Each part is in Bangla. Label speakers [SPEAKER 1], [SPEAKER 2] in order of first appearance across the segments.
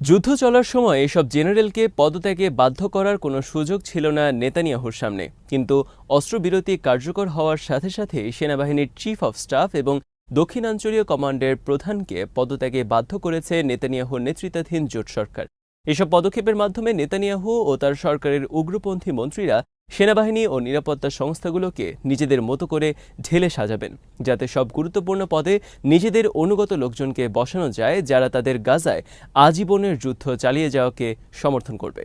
[SPEAKER 1] যুদ্ধ চলার সময় এসব জেনারেলকে পদত্যাগে বাধ্য করার কোনো সুযোগ ছিল না নেতানিয়াহুর সামনে। কিন্তু অস্ত্রবিরতি কার্যকর হওয়ার সাথে সাথে সেনাবাহিনীর চিফ অব স্টাফ এবং দক্ষিণাঞ্চলীয় কমান্ডের প্রধানকে পদত্যাগে বাধ্য করেছে নেতানিয়াহুর নেতৃত্বাধীন জোট সরকার। এসব পদক্ষেপের মাধ্যমে নেতানিয়াহু ও তার সরকারের উগ্রপন্থী মন্ত্রীরা সেনাবাহিনী ও নিরাপত্তা সংস্থাগুলোকে নিজেদের মতো করে ঢেলে সাজাবেন, যাতে সব গুরুত্বপূর্ণ পদে নিজেদের অনুগত লোকজনকে বসানো যায়, যারা তাদের গাজায় আজীবনের যুদ্ধ চালিয়ে যাওয়াকে সমর্থন করবে।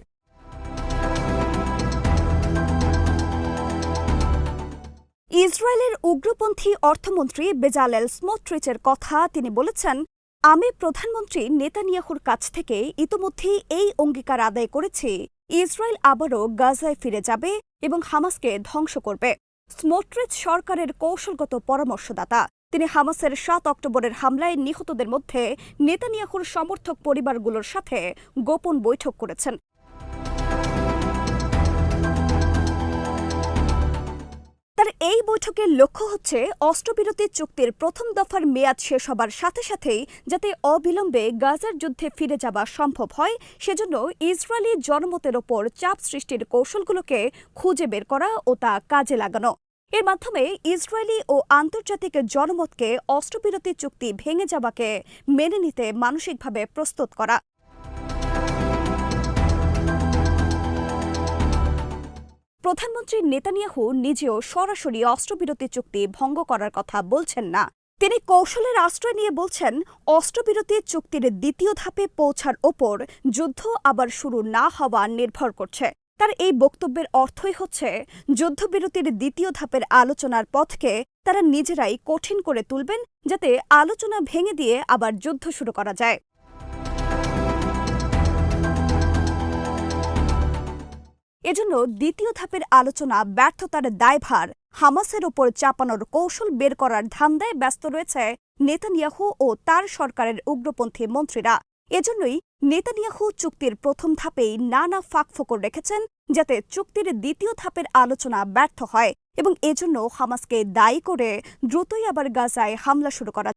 [SPEAKER 2] ইসরায়েলের উগ্রপন্থী অর্থমন্ত্রী বেজালেল স্মোট্রিচের কথা তিনি বলেছেন, আমি প্রধানমন্ত্রী নেতানিয়াহুর কাছ থেকে ইতোমধ্যেই এই অঙ্গীকার আদায় করেছি, ইসরায়েল আবারও গাজায় ফিরে যাবে এবং হামাসকে ধ্বংস করবে। স্মোট্রিচ সরকারের কৌশলগত পরামর্শদাতা। তিনি হামাসের ৭ অক্টোবরের হামলায় নিহতদের মধ্যে নেতানিয়াহুর সমর্থক পরিবারগুলোর সাথে গোপন বৈঠক করেছেন। তার এই বৈঠকের লক্ষ্য হচ্ছে অস্ত্রবিরতি চুক্তির প্রথম দফার মেয়াদ শেষ হবার সাথে সাথেই যাতে অবিলম্বে গাজার যুদ্ধে ফিরে যাওয়া সম্ভব হয়, সেজন্য ইসরায়েলি জনমতের ওপর চাপ সৃষ্টির কৌশলগুলোকে খুঁজে বের করা ও তা কাজে লাগানো। এর মাধ্যমে ইসরায়েলি ও আন্তর্জাতিক জনমতকে অস্ত্রবিরতি চুক্তি ভেঙে যাওয়াকে মেনে নিতে মানসিকভাবে প্রস্তুত করা। প্রধানমন্ত্রী নেতানিয়াহু নিজেও সরাসরি অস্ত্রবিরতি চুক্তি ভঙ্গ করার কথা বলছেন না। তিনি কৌশলের আশ্রয় নিয়ে বলছেন, অস্ত্রবিরতি চুক্তির দ্বিতীয় ধাপে পৌঁছার ওপর যুদ্ধ আবার শুরু না হওয়া নির্ভর করছে। তার এই বক্তব্যের অর্থই হচ্ছে, যুদ্ধবিরতির দ্বিতীয় ধাপের আলোচনার পথকে তারা নিজেরাই কঠিন করে তুলবেন, যাতে আলোচনা ভেঙে দিয়ে আবার যুদ্ধ শুরু করা যায়। এজন্য দ্বিতীয় ধাপের আলোচনা ব্যর্থতার দায়ভার হামাসের ওপর চাপানোর কৌশল বের করার ধান্দায় ব্যস্ত রয়েছে নেতানিয়াহু ও তার সরকারের উগ্রপন্থী মন্ত্রীরা। এজন্যই নেতানিয়াহু চুক্তির প্রথম ধাপেই নানা ফাঁকফোকর রেখেছেন, যাতে চুক্তির দ্বিতীয় ধাপের আলোচনা ব্যর্থ হয়, এবং এজন্য হামাসকে দায়ী করে দ্রুতই আবার গাজায় হামলা শুরু করা